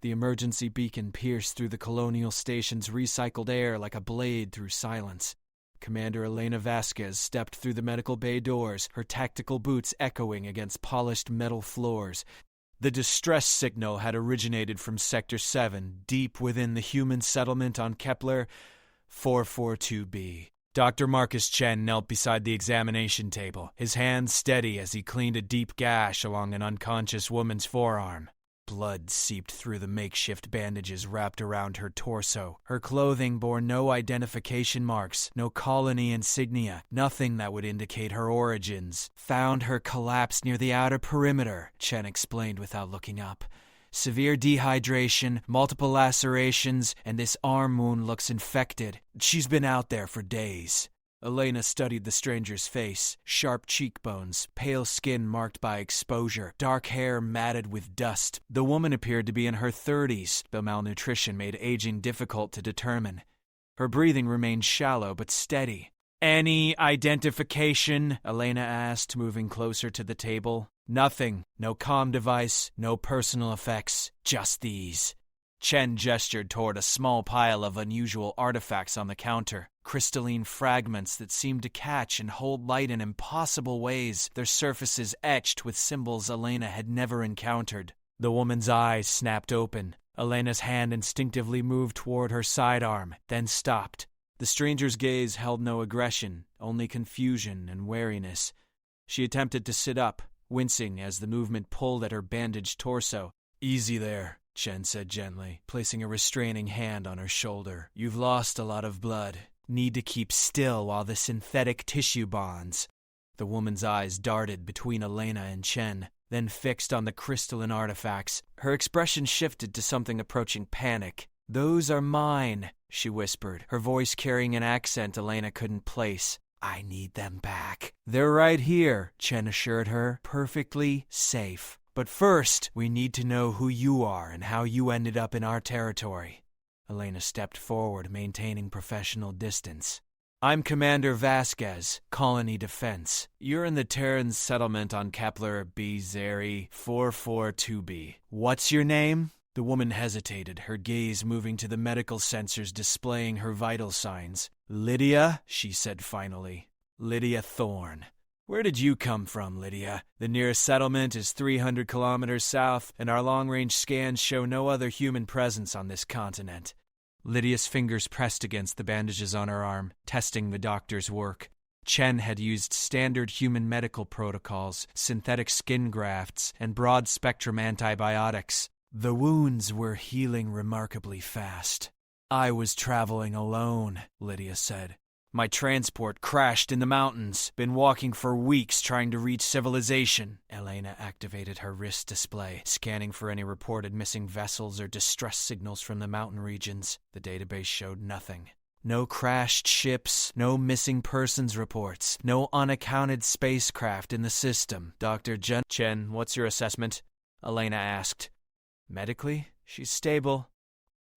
The emergency beacon pierced through the Colonial Station's recycled air like a blade through silence. Commander Elena Vasquez stepped through the medical bay doors, her tactical boots echoing against polished metal floors. The distress signal had originated from Sector 7, deep within the human settlement on Kepler 442b. Dr. Marcus Chen knelt beside the examination table, his hands steady as he cleaned a deep gash along an unconscious woman's forearm. Blood seeped through the makeshift bandages wrapped around her torso. Her clothing bore no identification marks, no colony insignia, nothing that would indicate her origins. Found her collapsed near the outer perimeter, Chen explained without looking up. Severe dehydration, multiple lacerations, and this arm wound looks infected. She's been out there for days. Elena studied the stranger's face, sharp cheekbones, pale skin marked by exposure, dark hair matted with dust. The woman appeared to be in her 30s, though malnutrition made aging difficult to determine. Her breathing remained shallow but steady. "Any identification?" Elena asked, moving closer to the table. "Nothing. No comm device, no personal effects, just these." Chen gestured toward a small pile of unusual artifacts on the counter, crystalline fragments that seemed to catch and hold light in impossible ways, their surfaces etched with symbols Elena had never encountered. The woman's eyes snapped open. Elena's hand instinctively moved toward her sidearm, then stopped. The stranger's gaze held no aggression, only confusion and wariness. She attempted to sit up, wincing as the movement pulled at her bandaged torso. "Easy there," Chen said gently, placing a restraining hand on her shoulder. "You've lost a lot of blood. Need to keep still while the synthetic tissue bonds." The woman's eyes darted between Elena and Chen, then fixed on the crystalline artifacts. Her expression shifted to something approaching panic. "Those are mine," she whispered, her voice carrying an accent Elena couldn't place. "I need them back." "They're right here," Chen assured her, "perfectly safe. But first, we need to know who you are and how you ended up in our territory." Elena stepped forward, maintaining professional distance. "I'm Commander Vasquez, Colony Defense. You're in the Terran settlement on Kepler B Zeri 442b. What's your name?" The woman hesitated, her gaze moving to the medical sensors displaying her vital signs. "Lydia," she said finally. "Lydia Thorne. Where did you come from, Lydia? The nearest settlement is 300 kilometers south, and our long-range scans show no other human presence on this continent." Lydia's fingers pressed against the bandages on her arm, testing the doctor's work. Chen had used standard human medical protocols, synthetic skin grafts, and broad-spectrum antibiotics. The wounds were healing remarkably fast. "I was traveling alone," Lydia said. "My transport crashed in the mountains. Been walking for weeks trying to reach civilization." Elena activated her wrist display, scanning for any reported missing vessels or distress signals from the mountain regions. The database showed nothing. No crashed ships, no missing persons reports, no unaccounted spacecraft in the system. Dr. Chen, what's your assessment?" Elena asked. "Medically, she's stable.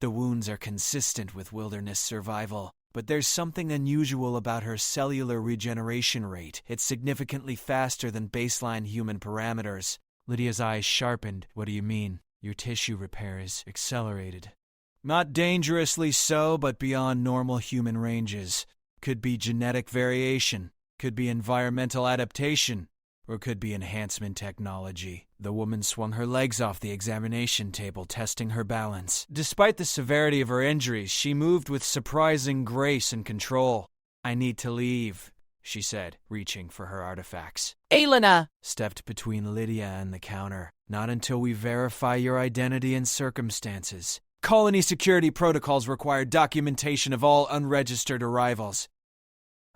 The wounds are consistent with wilderness survival. But there's something unusual about her cellular regeneration rate. It's significantly faster than baseline human parameters." Lydia's eyes sharpened. "What do you mean?" "Your tissue repair is accelerated." "Not dangerously so, but beyond normal human ranges. Could be genetic variation, could be environmental adaptation, or could be enhancement technology." The woman swung her legs off the examination table, testing her balance. Despite the severity of her injuries, she moved with surprising grace and control. "I need to leave," she said, reaching for her artifacts. "Elena!" stepped between Lydia and the counter. "Not until we verify your identity and circumstances. Colony security protocols require documentation of all unregistered arrivals."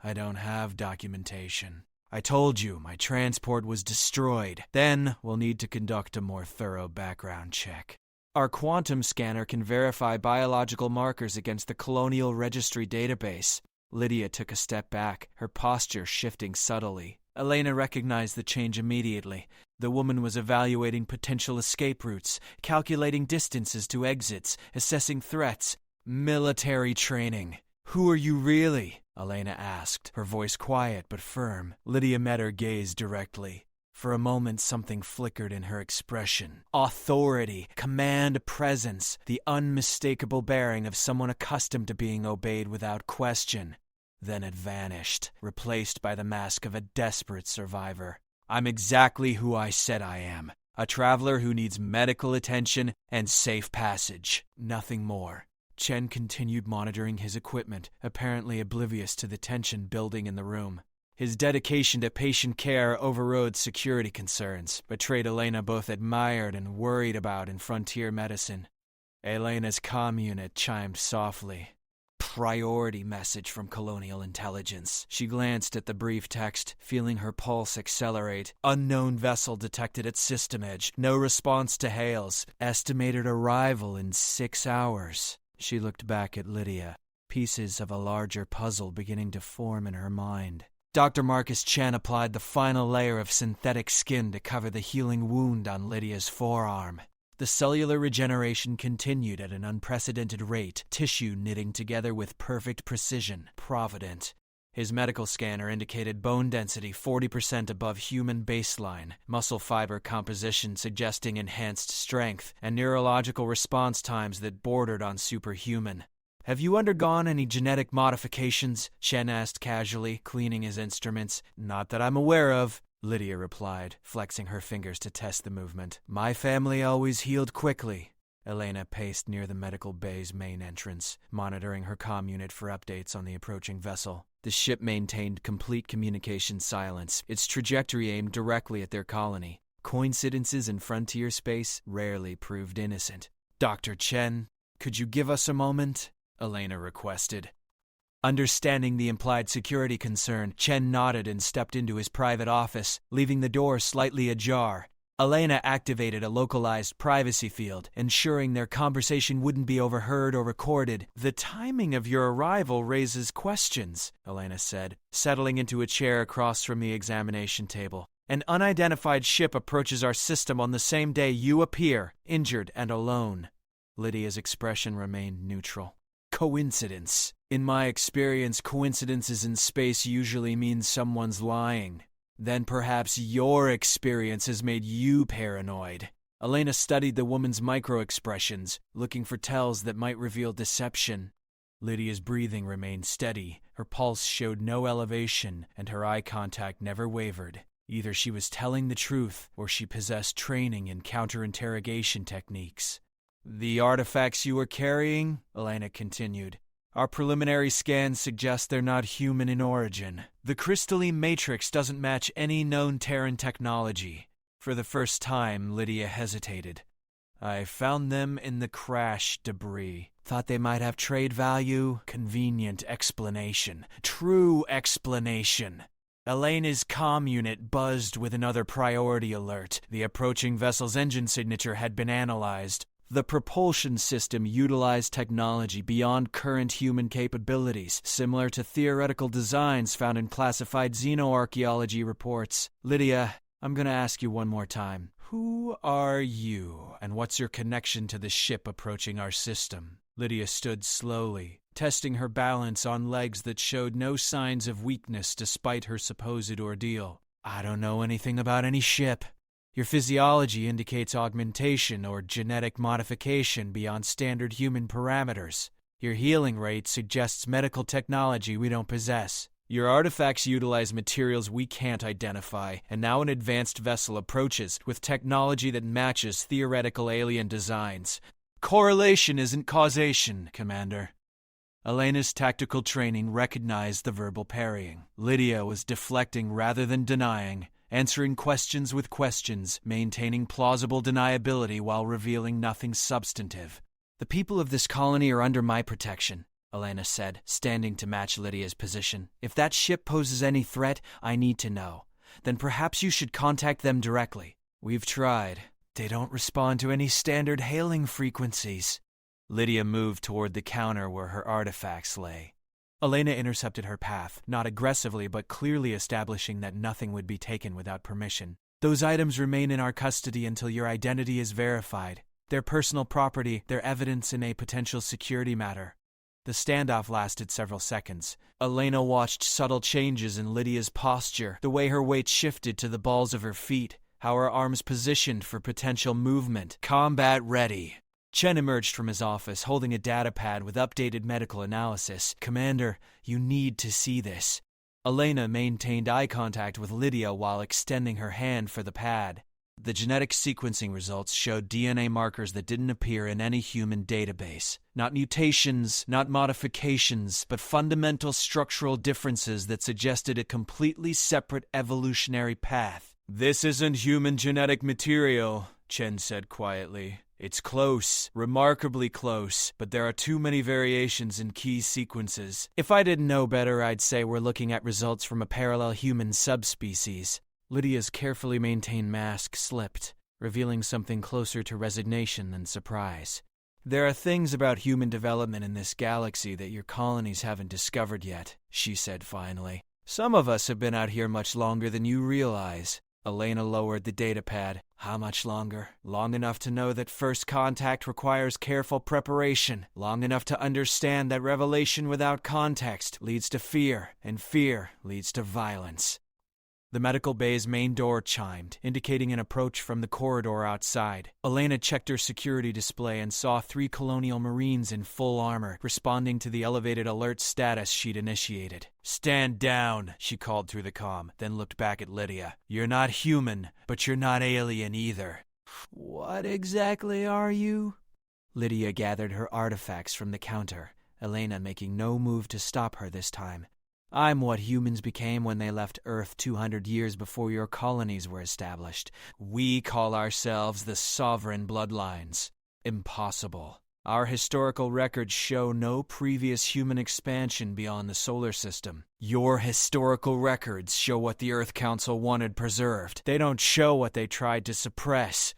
"I don't have documentation. I told you my transport was destroyed. Then we'll need to conduct a more thorough background check. Our quantum scanner can verify biological markers against the Colonial Registry database." Lydia took a step back, her posture shifting subtly. Elena recognized the change immediately. The woman was evaluating potential escape routes, calculating distances to exits, assessing threats. "Military training. Who are you really?" Elena asked, her voice quiet but firm. Lydia met her gaze directly. For a moment, something flickered in her expression. Authority, command, presence, the unmistakable bearing of someone accustomed to being obeyed without question. Then it vanished, replaced by the mask of a desperate survivor. I'm exactly who I said I am. A traveler who needs medical attention and safe passage. Nothing more. Chen continued monitoring his equipment, apparently oblivious to the tension building in the room. His dedication to patient care overrode security concerns, a trait Elena both admired and worried about in frontier medicine. Elena's comm unit chimed softly. Priority message from Colonial Intelligence. She glanced at the brief text, feeling her pulse accelerate. Unknown vessel detected at system edge. No response to hails. Estimated arrival in 6 hours. She looked back at Lydia, pieces of a larger puzzle beginning to form in her mind. Dr. Marcus Chen applied the final layer of synthetic skin to cover the healing wound on Lydia's forearm. The cellular regeneration continued at an unprecedented rate, tissue knitting together with perfect precision. Provident. His medical scanner indicated bone density 40% above human baseline, muscle fiber composition suggesting enhanced strength, and neurological response times that bordered on superhuman. Have you undergone any genetic modifications? Chen asked casually, cleaning his instruments. Not that I'm aware of, Lydia replied, flexing her fingers to test the movement. My family always healed quickly. Elena paced near the medical bay's main entrance, monitoring her comm unit for updates on the approaching vessel. The ship maintained complete communication silence, its trajectory aimed directly at their colony. Coincidences in frontier space rarely proved innocent. Dr. Chen, could you give us a moment? Elena requested. Understanding the implied security concern, Chen nodded and stepped into his private office, leaving the door slightly ajar. Elena activated a localized privacy field, ensuring their conversation wouldn't be overheard or recorded. The timing of your arrival raises questions, Elena said, settling into a chair across from the examination table. An unidentified ship approaches our system on the same day you appear, injured and alone. Lydia's expression remained neutral. Coincidence. In my experience, coincidences in space usually mean someone's lying. Then perhaps your experience has made you paranoid. Elena studied the woman's micro-expressions, looking for tells that might reveal deception. Lydia's breathing remained steady, her pulse showed no elevation, and her eye contact never wavered. Either she was telling the truth, or she possessed training in counter-interrogation techniques. The artifacts you are carrying, Elena continued. Our preliminary scans suggest they're not human in origin. The crystalline matrix doesn't match any known Terran technology. For the first time, Lydia hesitated. I found them in the crash debris. Thought they might have trade value. Convenient explanation. True explanation. Elena's comm unit buzzed with another priority alert. The approaching vessel's engine signature had been analyzed. The propulsion system utilized technology beyond current human capabilities, similar to theoretical designs found in classified xenoarchaeology reports. Lydia, I'm going to ask you one more time. Who are you, and what's your connection to the ship approaching our system? Lydia stood slowly, testing her balance on legs that showed no signs of weakness despite her supposed ordeal. I don't know anything about any ship. Your physiology indicates augmentation or genetic modification beyond standard human parameters. Your healing rate suggests medical technology we don't possess. Your artifacts utilize materials we can't identify, and now an advanced vessel approaches with technology that matches theoretical alien designs. Correlation isn't causation, Commander. Elena's tactical training recognized the verbal parrying. Lydia was deflecting rather than denying, answering questions with questions, maintaining plausible deniability while revealing nothing substantive. The people of this colony are under my protection, Elena said, standing to match Lydia's position. If that ship poses any threat, I need to know. Then perhaps you should contact them directly. We've tried. They don't respond to any standard hailing frequencies. Lydia moved toward the counter where her artifacts lay. Elena intercepted her path, not aggressively but clearly establishing that nothing would be taken without permission. Those items remain in our custody until your identity is verified. Their personal property, their evidence in a potential security matter. The standoff lasted several seconds. Elena watched subtle changes in Lydia's posture, the way her weight shifted to the balls of her feet, how her arms positioned for potential movement. Combat ready. Chen emerged from his office, holding a data pad with updated medical analysis. Commander, you need to see this. Elena maintained eye contact with Lydia while extending her hand for the pad. The genetic sequencing results showed DNA markers that didn't appear in any human database. Not mutations, not modifications, but fundamental structural differences that suggested a completely separate evolutionary path. This isn't human genetic material, Chen said quietly. It's close, remarkably close, but there are too many variations in key sequences. If I didn't know better, I'd say we're looking at results from a parallel human subspecies. Lydia's carefully maintained mask slipped, revealing something closer to resignation than surprise. There are things about human development in this galaxy that your colonies haven't discovered yet, she said finally. Some of us have been out here much longer than you realize. Elena lowered the datapad. How much longer? Long enough to know that first contact requires careful preparation. Long enough to understand that revelation without context leads to fear, and fear leads to violence. The medical bay's main door chimed, indicating an approach from the corridor outside. Elena checked her security display and saw 3 colonial marines in full armor, responding to the elevated alert status she'd initiated. Stand down, she called through the comm, then looked back at Lydia. You're not human, but you're not alien either. What exactly are you? Lydia gathered her artifacts from the counter, Elena making no move to stop her this time. I'm what humans became when they left Earth 200 years before your colonies were established. We call ourselves the Sovereign Bloodlines. Impossible. Our historical records show no previous human expansion beyond the solar system. Your historical records show what the Earth Council wanted preserved. They don't show what they tried to suppress.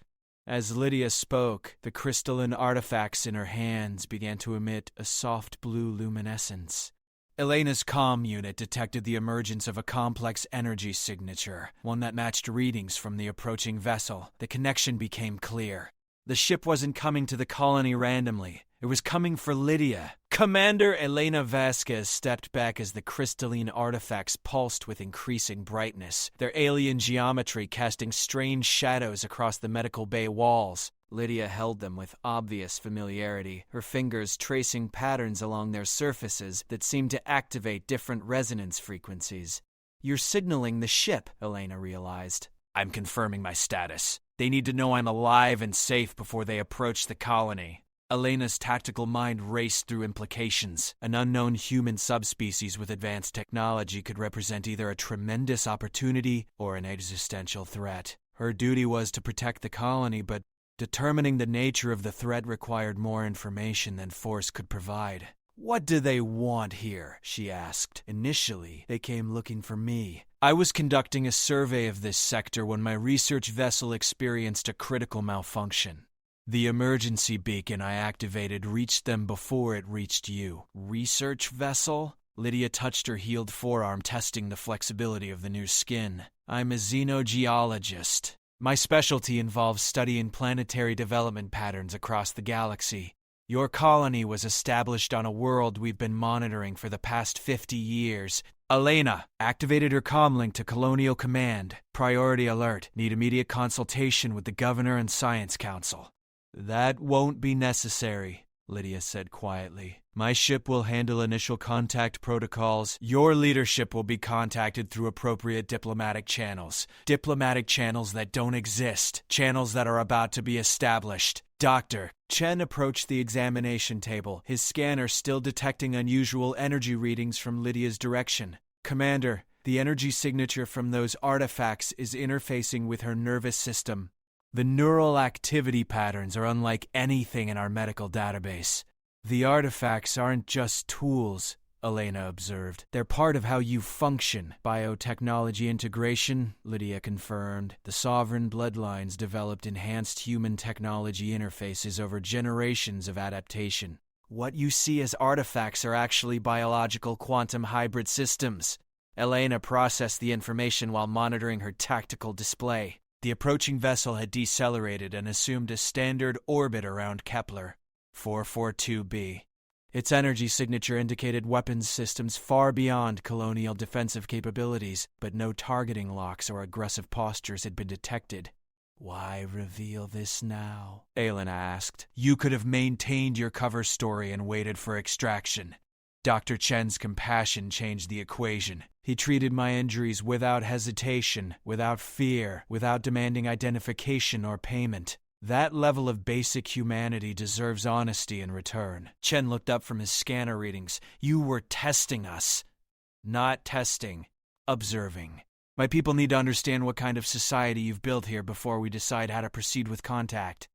As Lydia spoke, the crystalline artifacts in her hands began to emit a soft blue luminescence. Elena's comm unit detected the emergence of a complex energy signature, one that matched readings from the approaching vessel. The connection became clear. The ship wasn't coming to the colony randomly. It was coming for Lydia. Commander Elena Vasquez stepped back as the crystalline artifacts pulsed with increasing brightness, their alien geometry casting strange shadows across the medical bay walls. Lydia held them with obvious familiarity, her fingers tracing patterns along their surfaces that seemed to activate different resonance frequencies. You're signaling the ship, Elena realized. I'm confirming my status. They need to know I'm alive and safe before they approach the colony. Elena's tactical mind raced through implications. An unknown human subspecies with advanced technology could represent either a tremendous opportunity or an existential threat. Her duty was to protect the colony, but determining the nature of the threat required more information than force could provide. What do they want here? She asked. Initially, they came looking for me. I was conducting a survey of this sector when my research vessel experienced a critical malfunction. The emergency beacon I activated reached them before it reached you. Research vessel? Lydia touched her healed forearm, testing the flexibility of the new skin. I'm a xenogeologist. My specialty involves studying planetary development patterns across the galaxy. Your colony was established on a world we've been monitoring for the past 50 years. Elena activated her comlink to Colonial Command. Priority alert. Need immediate consultation with the Governor and Science Council. That won't be necessary, Lydia said quietly. My ship will handle initial contact protocols. Your leadership will be contacted through appropriate diplomatic channels. Diplomatic channels that don't exist. Channels that are about to be established. Doctor. Chen approached the examination table, his scanner still detecting unusual energy readings from Lydia's direction. Commander, the energy signature from those artifacts is interfacing with her nervous system. The neural activity patterns are unlike anything in our medical database. The artifacts aren't just tools, Elena observed. They're part of how you function. Biotechnology integration, Lydia confirmed. The Sovereign Bloodlines developed enhanced human technology interfaces over generations of adaptation. What you see as artifacts are actually biological quantum hybrid systems. Elena processed the information while monitoring her tactical display. The approaching vessel had decelerated and assumed a standard orbit around Kepler, 442b. Its energy signature indicated weapons systems far beyond colonial defensive capabilities, but no targeting locks or aggressive postures had been detected. "Why reveal this now?" Elena asked. "You could have maintained your cover story and waited for extraction." Dr. Chen's compassion changed the equation. He treated my injuries without hesitation, without fear, without demanding identification or payment. That level of basic humanity deserves honesty in return. Chen looked up from his scanner readings. "You were testing us." "Not testing. Observing. My people need to understand what kind of society you've built here before we decide how to proceed with contact."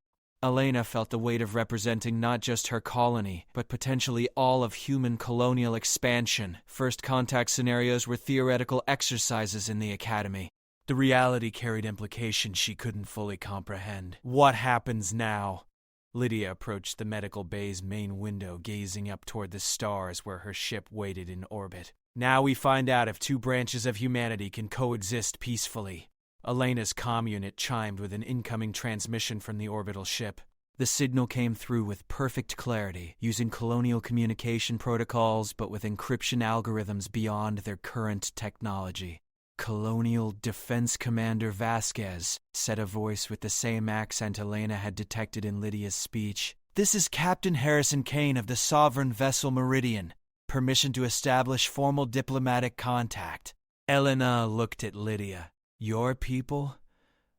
Elena felt the weight of representing not just her colony, but potentially all of human colonial expansion. First contact scenarios were theoretical exercises in the academy. The reality carried implications she couldn't fully comprehend. What happens now? Lydia approached the medical bay's main window, gazing up toward the stars where her ship waited in orbit. "Now we find out if two branches of humanity can coexist peacefully." Elena's comm unit chimed with an incoming transmission from the orbital ship. The signal came through with perfect clarity, using colonial communication protocols but with encryption algorithms beyond their current technology. "Colonial Defense Commander Vasquez," said a voice with the same accent Elena had detected in Lydia's speech. "This is Captain Harrison Kane of the Sovereign Vessel Meridian. Permission to establish formal diplomatic contact." Elena looked at Lydia. "Your people?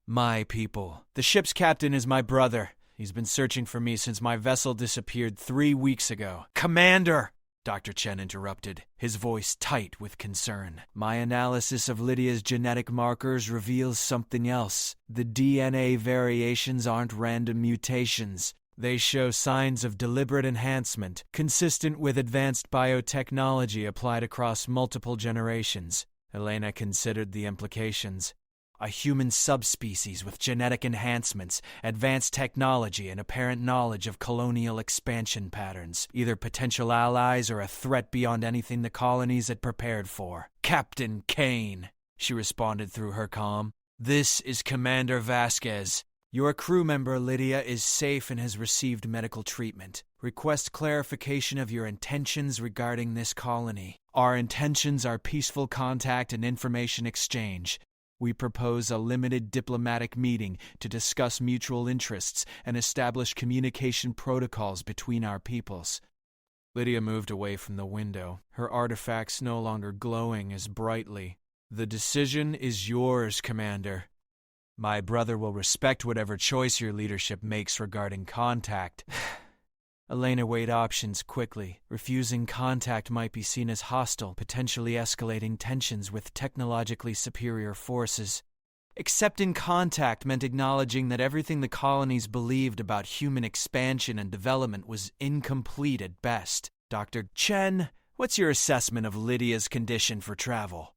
My people. The ship's captain is my brother. He's been searching for me since my vessel disappeared 3 weeks ago." "Commander!" Dr. Chen interrupted, his voice tight with concern. "My analysis of Lydia's genetic markers reveals something else. The DNA variations aren't random mutations. They show signs of deliberate enhancement, consistent with advanced biotechnology applied across multiple generations." Elena considered the implications. A human subspecies with genetic enhancements, advanced technology, and apparent knowledge of colonial expansion patterns, either potential allies or a threat beyond anything the colonies had prepared for. "Captain Kane," she responded through her comm. "This is Commander Vasquez. Your crew member, Lydia, is safe and has received medical treatment. Request clarification of your intentions regarding this colony. Our intentions are peaceful contact and information exchange. We propose a limited diplomatic meeting to discuss mutual interests and establish communication protocols between our peoples." Lydia moved away from the window, her artifacts no longer glowing as brightly. "The decision is yours, Commander. My brother will respect whatever choice your leadership makes regarding contact." Elena weighed options quickly. Refusing contact might be seen as hostile, potentially escalating tensions with technologically superior forces. Accepting contact meant acknowledging that everything the colonies believed about human expansion and development was incomplete at best. "Dr. Chen, what's your assessment of Lydia's condition for travel?"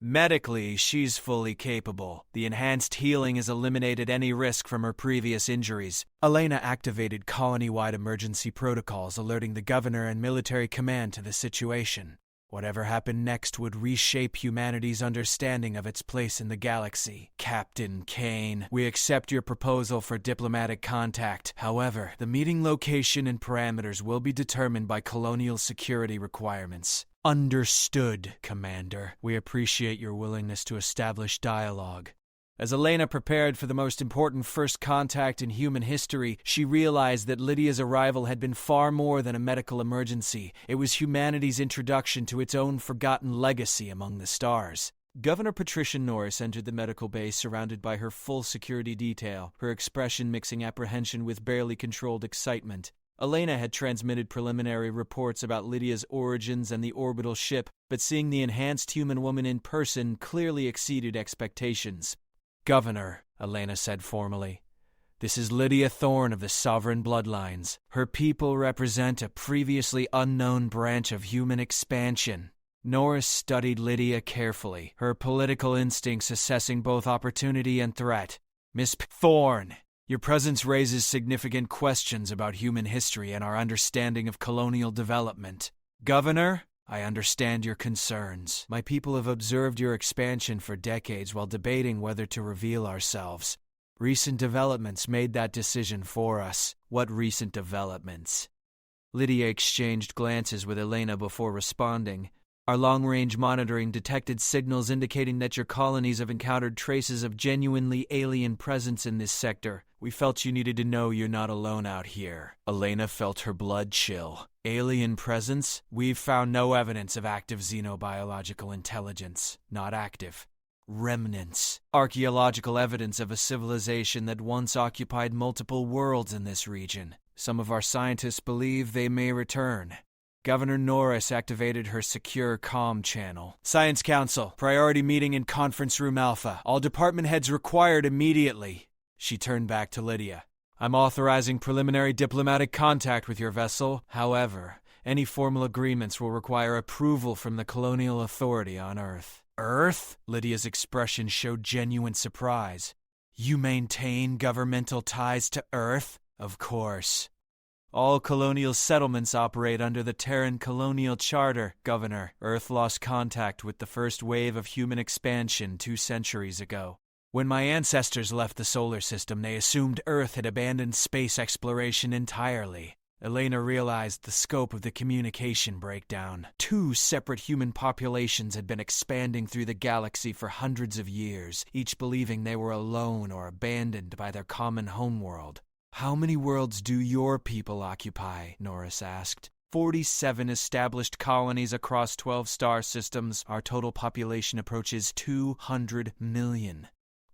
"Medically, she's fully capable. The enhanced healing has eliminated any risk from her previous injuries." Elena activated colony-wide emergency protocols, alerting the governor and military command to the situation. Whatever happened next would reshape humanity's understanding of its place in the galaxy. "Captain Kane, we accept your proposal for diplomatic contact. However, the meeting location and parameters will be determined by colonial security requirements." "Understood, Commander. We appreciate your willingness to establish dialogue." As Elena prepared for the most important first contact in human history, she realized that Lydia's arrival had been far more than a medical emergency. It was humanity's introduction to its own forgotten legacy among the stars. Governor Patricia Norris entered the medical base surrounded by her full security detail, her expression mixing apprehension with barely controlled excitement. Elena had transmitted preliminary reports about Lydia's origins and the orbital ship, but seeing the enhanced human woman in person clearly exceeded expectations. "Governor," Elena said formally, "this is Lydia Thorne of the Sovereign Bloodlines. Her people represent a previously unknown branch of human expansion." Norris studied Lydia carefully, her political instincts assessing both opportunity and threat. "Miss Thorne, your presence raises significant questions about human history and our understanding of colonial development. Governor, I understand your concerns. My people have observed your expansion for decades while debating whether to reveal ourselves. Recent developments made that decision for us." "What recent developments?" Lydia exchanged glances with Elena before responding. Our long-range monitoring detected signals indicating that your colonies have encountered traces of genuinely alien presence in this sector. We felt you needed to know you're not alone out here. Elena felt her blood chill. Alien presence? We've found no evidence of active xenobiological intelligence. Not active. Remnants. Archaeological evidence of a civilization that once occupied multiple worlds in this region. Some of our scientists believe they may return. Governor Norris activated her secure comm channel. Science Council, priority meeting in Conference Room Alpha. All department heads required immediately. She turned back to Lydia. I'm authorizing preliminary diplomatic contact with your vessel. However, any formal agreements will require approval from the colonial authority on Earth. Earth? Lydia's expression showed genuine surprise. You maintain governmental ties to Earth? Of course. All colonial settlements operate under the Terran Colonial Charter, Governor. Earth lost contact with the first wave of human expansion 2 centuries ago. When my ancestors left the solar system, they assumed Earth had abandoned space exploration entirely. Elena realized the scope of the communication breakdown. 2 separate human populations had been expanding through the galaxy for hundreds of years, each believing they were alone or abandoned by their common homeworld. How many worlds do your people occupy? Norris asked. 47 established colonies across 12 star systems. Our total population approaches 200 million.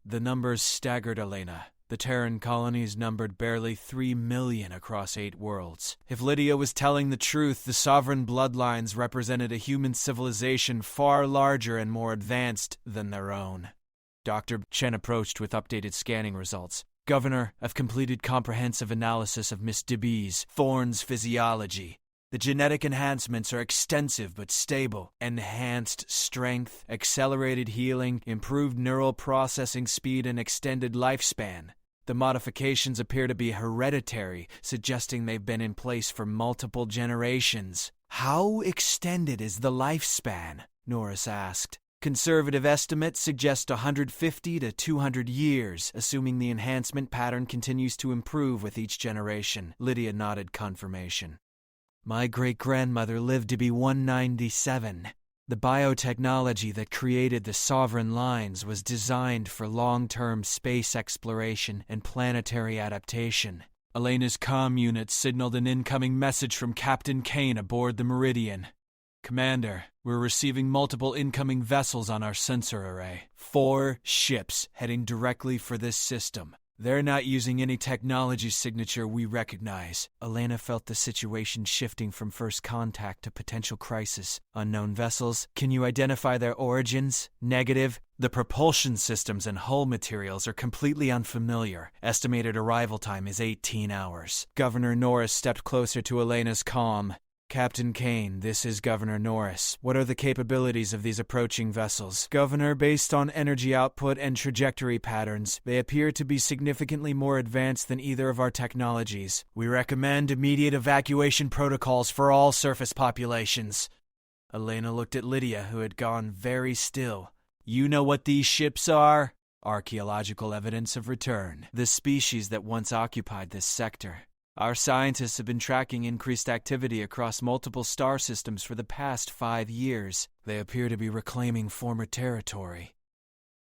The numbers staggered Elena. The Terran colonies numbered barely 3 million across 8 worlds. If Lydia was telling the truth, the sovereign bloodlines represented a human civilization far larger and more advanced than their own. Dr. Chen approached with updated scanning results. Governor, I've completed comprehensive analysis of Miss DeBee's Thorne's physiology. The genetic enhancements are extensive but stable. Enhanced strength, accelerated healing, improved neural processing speed, and extended lifespan. The modifications appear to be hereditary, suggesting they've been in place for multiple generations. How extended is the lifespan? Norris asked. Conservative estimates suggest 150 to 200 years, assuming the enhancement pattern continues to improve with each generation. Lydia nodded confirmation. My great-grandmother lived to be 197. The biotechnology that created the sovereign lines was designed for long-term space exploration and planetary adaptation. Elena's comm unit signaled an incoming message from Captain Kane aboard the Meridian. Commander, we're receiving multiple incoming vessels on our sensor array. 4 ships heading directly for this system. They're not using any technology signature we recognize. Elena felt the situation shifting from first contact to potential crisis. Unknown vessels, can you identify their origins? Negative. The propulsion systems and hull materials are completely unfamiliar. Estimated arrival time is 18 hours. Governor Norris stepped closer to Elena's comm. Captain Kane, this is Governor Norris. What are the capabilities of these approaching vessels? Governor, based on energy output and trajectory patterns, they appear to be significantly more advanced than either of our technologies. We recommend immediate evacuation protocols for all surface populations. Elena looked at Lydia, who had gone very still. You know what these ships are? Archaeological evidence of return. The species that once occupied this sector. Our scientists have been tracking increased activity across multiple star systems for the past 5 years. They appear to be reclaiming former territory.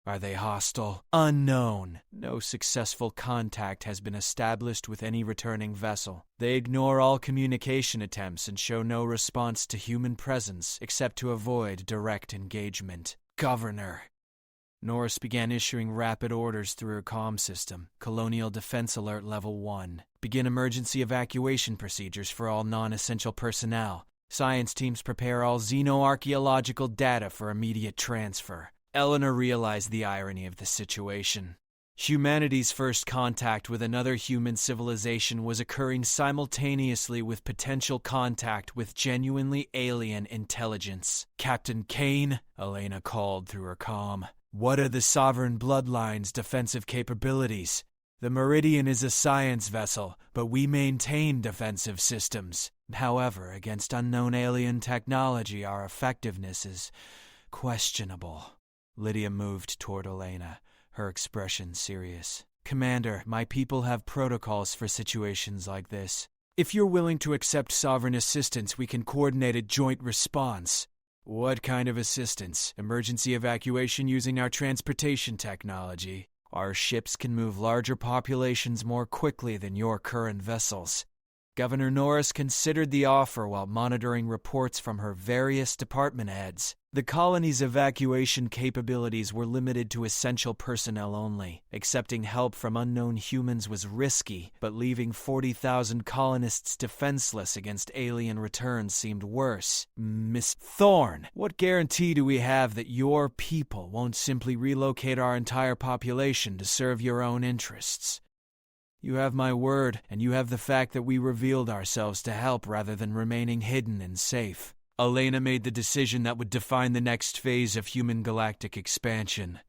Are they hostile? Unknown. No successful contact has been established with any returning vessel. They ignore all communication attempts and show no response to human presence except to avoid direct engagement. Governor. Norris began issuing rapid orders through her comm system. Colonial Defense Alert Level 1. Begin emergency evacuation procedures for all non-essential personnel. Science teams prepare all xenoarchaeological data for immediate transfer. Eleanor realized the irony of the situation. Humanity's first contact with another human civilization was occurring simultaneously with potential contact with genuinely alien intelligence. Captain Kane, Elena called through her comm. What are the Sovereign Bloodline's defensive capabilities? The Meridian is a science vessel, but we maintain defensive systems. However, against unknown alien technology, our effectiveness is questionable. Lydia moved toward Elena, her expression serious. Commander, my people have protocols for situations like this. If you're willing to accept sovereign assistance, we can coordinate a joint response. What kind of assistance? Emergency evacuation using our transportation technology. Our ships can move larger populations more quickly than your current vessels. Governor Norris considered the offer while monitoring reports from her various department heads. The colony's evacuation capabilities were limited to essential personnel only. Accepting help from unknown humans was risky, but leaving 40,000 colonists defenseless against alien returns seemed worse. Miss Thorne, what guarantee do we have that your people won't simply relocate our entire population to serve your own interests? You have my word, and you have the fact that we revealed ourselves to help rather than remaining hidden and safe. Elena made the decision that would define the next phase of human galactic expansion.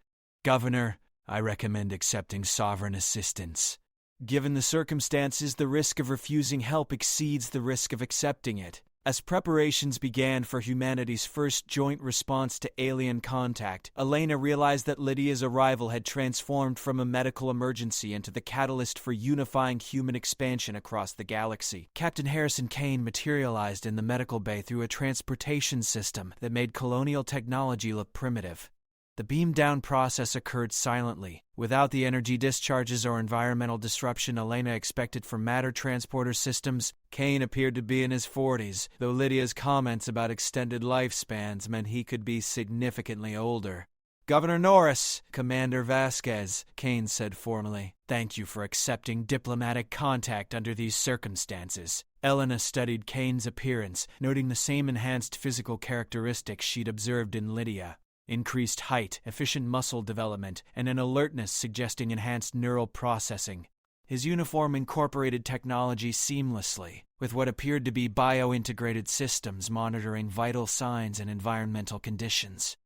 Governor, I recommend accepting sovereign assistance. Given the circumstances, the risk of refusing help exceeds the risk of accepting it. As preparations began for humanity's first joint response to alien contact, Elena realized that Lydia's arrival had transformed from a medical emergency into the catalyst for unifying human expansion across the galaxy. Captain Harrison Kane materialized in the medical bay through a transportation system that made colonial technology look primitive. The beam-down process occurred silently, without the energy discharges or environmental disruption Elena expected from matter transporter systems. Kane appeared to be in his 40s, though Lydia's comments about extended lifespans meant he could be significantly older. Governor Norris, Commander Vasquez, Kane said formally, thank you for accepting diplomatic contact under these circumstances. Elena studied Kane's appearance, noting the same enhanced physical characteristics she'd observed in Lydia. Increased height, efficient muscle development, and an alertness suggesting enhanced neural processing. His uniform incorporated technology seamlessly, with what appeared to be bio-integrated systems monitoring vital signs and environmental conditions.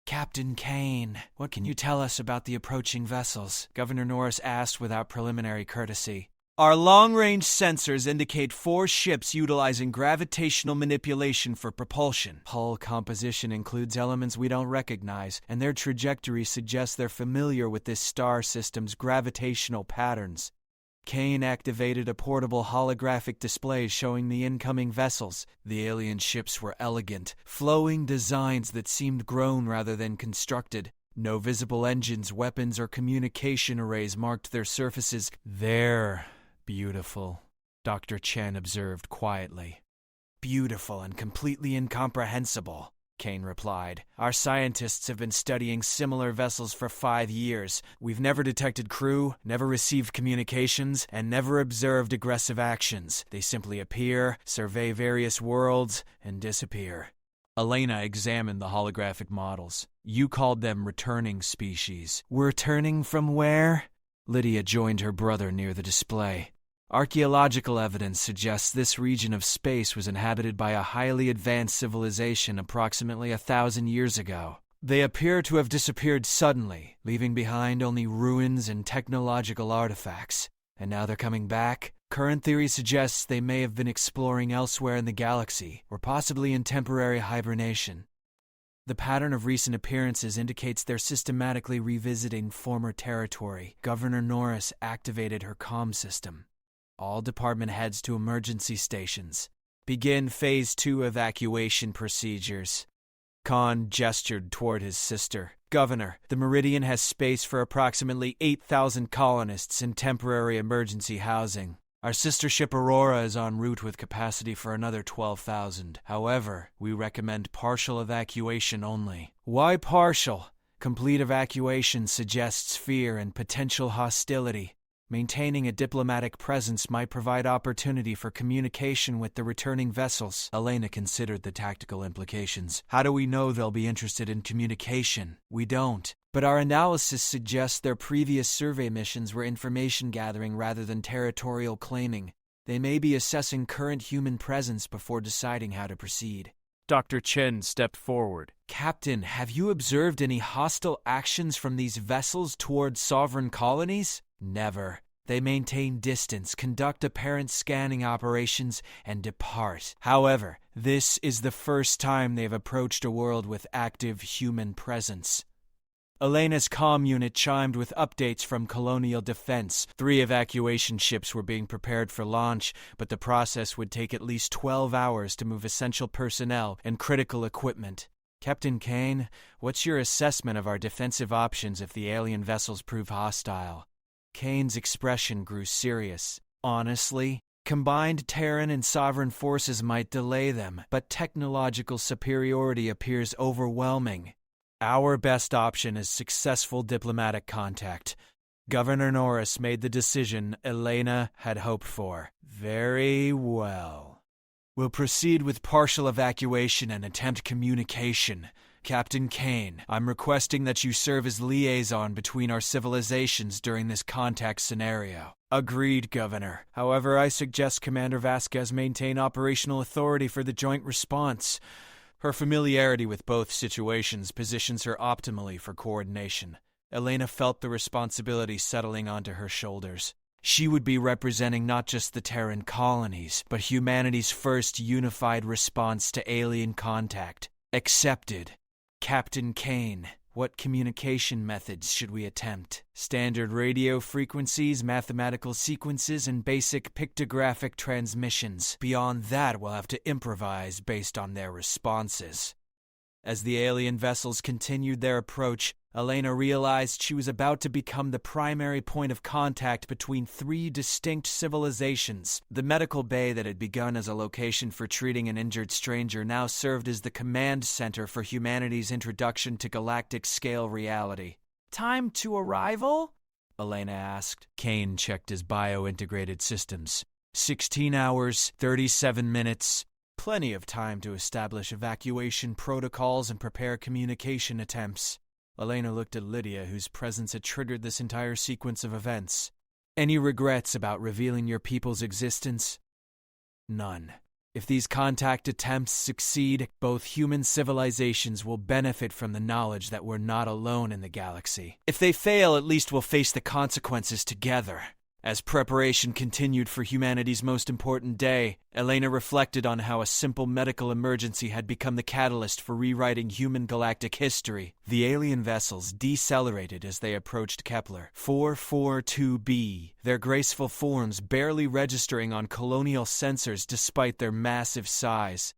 Captain Kane, what can you tell us about the approaching vessels? Governor Norris asked without preliminary courtesy. Our long-range sensors indicate 4 ships utilizing gravitational manipulation for propulsion. Hull composition includes elements we don't recognize, and their trajectory suggests they're familiar with this star system's gravitational patterns. Kane activated a portable holographic display showing the incoming vessels. The alien ships were elegant, flowing designs that seemed grown rather than constructed. No visible engines, weapons, or communication arrays marked their surfaces. They're beautiful, Dr. Chen observed quietly. Beautiful and completely incomprehensible, Kane replied. Our scientists have been studying similar vessels for 5 years. We've never detected crew, never received communications, and never observed aggressive actions. They simply appear, survey various worlds, and disappear. Elena examined the holographic models. You called them returning species. Returning from where? Lydia joined her brother near the display. Archaeological evidence suggests this region of space was inhabited by a highly advanced civilization approximately 1,000 years ago. They appear to have disappeared suddenly, leaving behind only ruins and technological artifacts. And now they're coming back? Current theory suggests they may have been exploring elsewhere in the galaxy, or possibly in temporary hibernation. The pattern of recent appearances indicates they're systematically revisiting former territory. Governor Norris activated her comm system. All department heads to emergency stations. Begin Phase 2 evacuation procedures. Khan gestured toward his sister. Governor, the Meridian has space for approximately 8,000 colonists in temporary emergency housing. Our sister ship Aurora is en route with capacity for another 12,000. However, we recommend partial evacuation only. Why partial? Complete evacuation suggests fear and potential hostility. Maintaining a diplomatic presence might provide opportunity for communication with the returning vessels. Elena considered the tactical implications. How do we know they'll be interested in communication? We don't. But our analysis suggests their previous survey missions were information gathering rather than territorial claiming. They may be assessing current human presence before deciding how to proceed. Dr. Chen stepped forward. Captain, have you observed any hostile actions from these vessels toward sovereign colonies? Never. They maintain distance, conduct apparent scanning operations, and depart. However, this is the first time they've approached a world with active human presence. Elena's comm unit chimed with updates from Colonial Defense. 3 evacuation ships were being prepared for launch, but the process would take at least 12 hours to move essential personnel and critical equipment. Captain Kane, what's your assessment of our defensive options if the alien vessels prove hostile? Kane's expression grew serious. Honestly, combined Terran and Sovereign forces might delay them, but technological superiority appears overwhelming. Our best option is successful diplomatic contact. Governor Norris made the decision Elena had hoped for. Very well. We'll proceed with partial evacuation and attempt communication. Captain Kane, I'm requesting that you serve as liaison between our civilizations during this contact scenario. Agreed, Governor. However, I suggest Commander Vasquez maintain operational authority for the joint response. Her familiarity with both situations positions her optimally for coordination. Elena felt the responsibility settling onto her shoulders. She would be representing not just the Terran colonies, but humanity's first unified response to alien contact. Accepted. Captain Kane, what communication methods should we attempt? Standard radio frequencies, mathematical sequences, and basic pictographic transmissions. Beyond that, we'll have to improvise based on their responses. As the alien vessels continued their approach, Elena realized she was about to become the primary point of contact between 3 distinct civilizations. The medical bay that had begun as a location for treating an injured stranger now served as the command center for humanity's introduction to galactic-scale reality. "Time to arrival?" Elena asked. Kane checked his bio-integrated systems. 16 hours, 37 minutes. Plenty of time to establish evacuation protocols and prepare communication attempts. Elena looked at Lydia, whose presence had triggered this entire sequence of events. Any regrets about revealing your people's existence? None. If these contact attempts succeed, both human civilizations will benefit from the knowledge that we're not alone in the galaxy. If they fail, at least we'll face the consequences together. As preparation continued for humanity's most important day, Elena reflected on how a simple medical emergency had become the catalyst for rewriting human galactic history. The alien vessels decelerated as they approached Kepler 442b, their graceful forms barely registering on colonial sensors despite their massive size.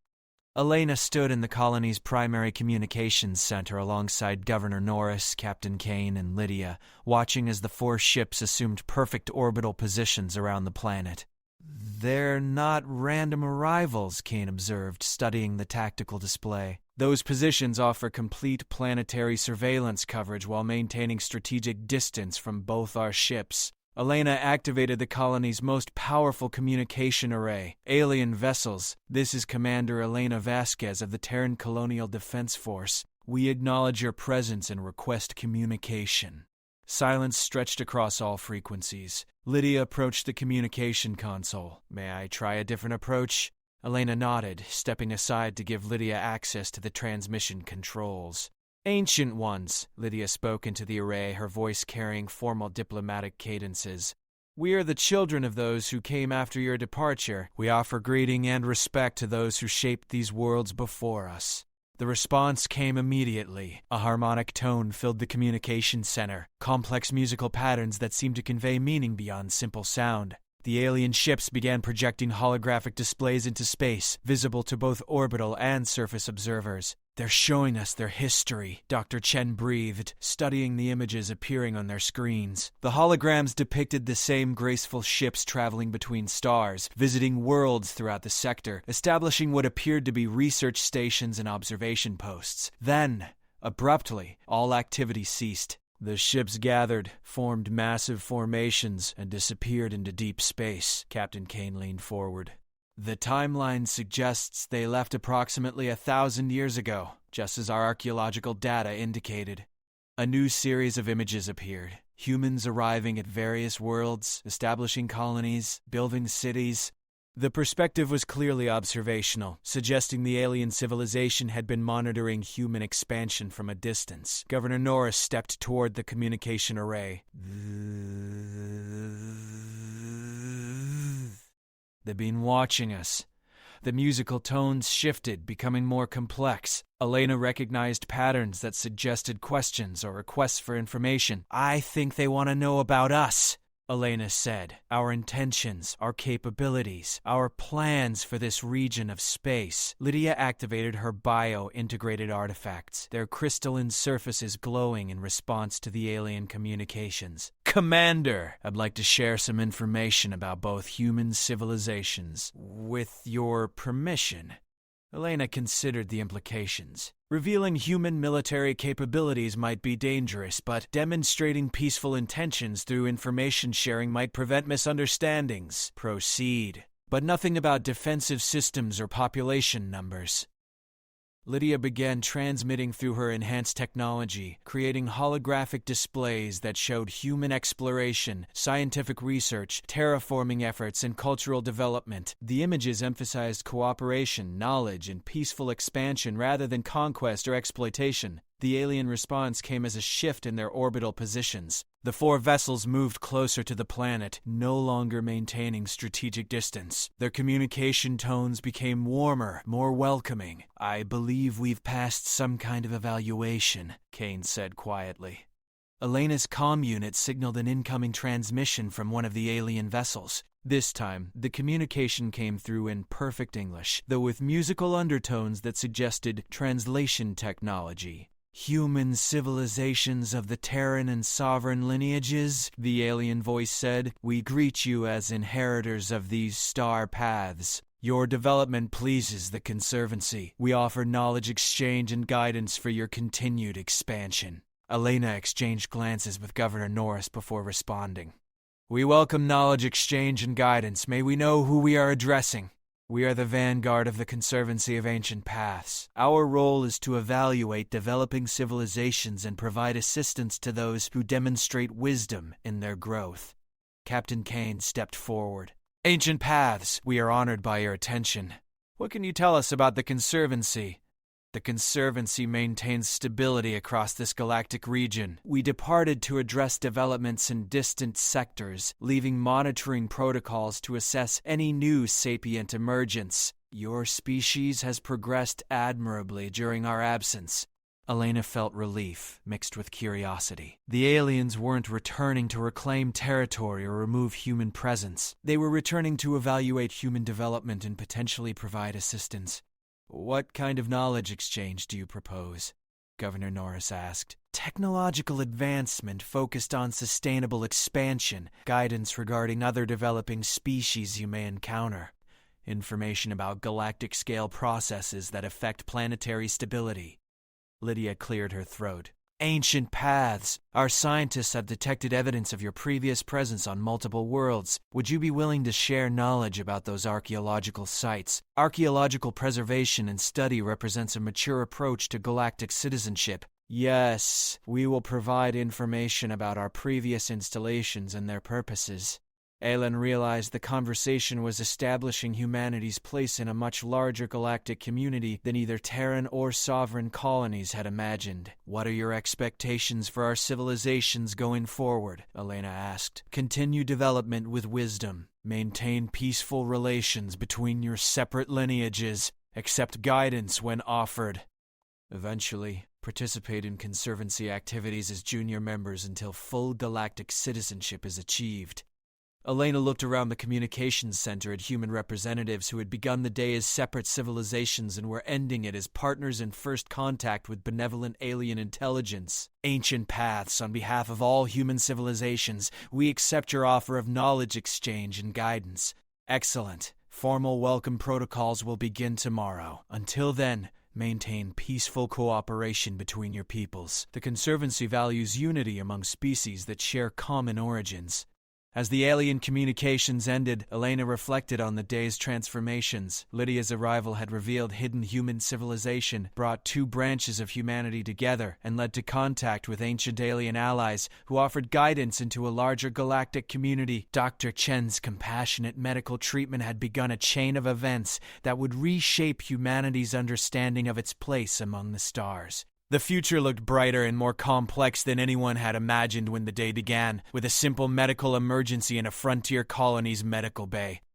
Elena stood in the colony's primary communications center alongside Governor Norris, Captain Kane, and Lydia, watching as the 4 ships assumed perfect orbital positions around the planet. "They're not random arrivals," Kane observed, studying the tactical display. "Those positions offer complete planetary surveillance coverage while maintaining strategic distance from both our ships." Elena activated the colony's most powerful communication array, alien vessels. "This is Commander Elena Vasquez of the Terran Colonial Defense Force. We acknowledge your presence and request communication." Silence stretched across all frequencies. Lydia approached the communication console. "May I try a different approach?" Elena nodded, stepping aside to give Lydia access to the transmission controls. "Ancient ones," Lydia spoke into the array, her voice carrying formal diplomatic cadences. "We are the children of those who came after your departure. We offer greeting and respect to those who shaped these worlds before us." The response came immediately. A harmonic tone filled the communication center, complex musical patterns that seemed to convey meaning beyond simple sound. The alien ships began projecting holographic displays into space, visible to both orbital and surface observers. "They're showing us their history," Dr. Chen breathed, studying the images appearing on their screens. The holograms depicted the same graceful ships traveling between stars, visiting worlds throughout the sector, establishing what appeared to be research stations and observation posts. Then, abruptly, all activity ceased. The ships gathered, formed massive formations, and disappeared into deep space. Captain Kane leaned forward. "The timeline suggests they left approximately 1,000 years ago, just as our archaeological data indicated." A new series of images appeared. Humans arriving at various worlds, establishing colonies, building cities. The perspective was clearly observational, suggesting the alien civilization had been monitoring human expansion from a distance. Governor Norris stepped toward the communication array. "They've been watching us." The musical tones shifted, becoming more complex. Elena recognized patterns that suggested questions or requests for information. "I think they want to know about us," Elena said. "Our intentions, our capabilities, our plans for this region of space." Lydia activated her bio-integrated artifacts, their crystalline surfaces glowing in response to the alien communications. "Commander, I'd like to share some information about both human civilizations. With your permission." Elena considered the implications. Revealing human military capabilities might be dangerous, but demonstrating peaceful intentions through information sharing might prevent misunderstandings. Proceed. But nothing about defensive systems or population numbers. Lydia began transmitting through her enhanced technology, creating holographic displays that showed human exploration, scientific research, terraforming efforts, and cultural development. The images emphasized cooperation, knowledge, and peaceful expansion rather than conquest or exploitation. The alien response came as a shift in their orbital positions. The 4 vessels moved closer to the planet, no longer maintaining strategic distance. Their communication tones became warmer, more welcoming. "I believe we've passed some kind of evaluation," Kane said quietly. Elena's comm unit signaled an incoming transmission from one of the alien vessels. This time, the communication came through in perfect English, though with musical undertones that suggested translation technology. "Human civilizations of the Terran and Sovereign lineages," the alien voice said, "we greet you as inheritors of these star paths. Your development pleases the Conservancy. We offer knowledge exchange and guidance for your continued expansion." Elena exchanged glances with Governor Norris before responding. "We welcome knowledge exchange and guidance. May we know who we are addressing?" "We are the vanguard of the Conservancy of Ancient Paths. Our role is to evaluate developing civilizations and provide assistance to those who demonstrate wisdom in their growth." Captain Kane stepped forward. "Ancient Paths, we are honored by your attention. What can you tell us about the Conservancy?" "The Conservancy maintains stability across this galactic region. We departed to address developments in distant sectors, leaving monitoring protocols to assess any new sapient emergence. Your species has progressed admirably during our absence." Elena felt relief, mixed with curiosity. The aliens weren't returning to reclaim territory or remove human presence. They were returning to evaluate human development and potentially provide assistance. "What kind of knowledge exchange do you propose?" Governor Norris asked. "Technological advancement focused on sustainable expansion, guidance regarding other developing species you may encounter, information about galactic-scale processes that affect planetary stability." Lydia cleared her throat. "Ancient Paths. Our scientists have detected evidence of your previous presence on multiple worlds. Would you be willing to share knowledge about those archaeological sites? Archaeological preservation and study represents a mature approach to galactic citizenship." "Yes, we will provide information about our previous installations and their purposes." Alan realized the conversation was establishing humanity's place in a much larger galactic community than either Terran or Sovereign colonies had imagined. "What are your expectations for our civilizations going forward?" Elena asked. "Continue development with wisdom. Maintain peaceful relations between your separate lineages. Accept guidance when offered. Eventually, participate in Conservancy activities as junior members until full galactic citizenship is achieved." Elena looked around the communications center at human representatives who had begun the day as separate civilizations and were ending it as partners in first contact with benevolent alien intelligence. "Ancient Paths, on behalf of all human civilizations, we accept your offer of knowledge exchange and guidance." "Excellent. Formal welcome protocols will begin tomorrow. Until then, maintain peaceful cooperation between your peoples. The Conservancy values unity among species that share common origins." As the alien communications ended, Elena reflected on the day's transformations. Lydia's arrival had revealed hidden human civilization, brought 2 branches of humanity together, and led to contact with ancient alien allies who offered guidance into a larger galactic community. Dr. Chen's compassionate medical treatment had begun a chain of events that would reshape humanity's understanding of its place among the stars. The future looked brighter and more complex than anyone had imagined when the day began, with a simple medical emergency in a frontier colony's medical bay.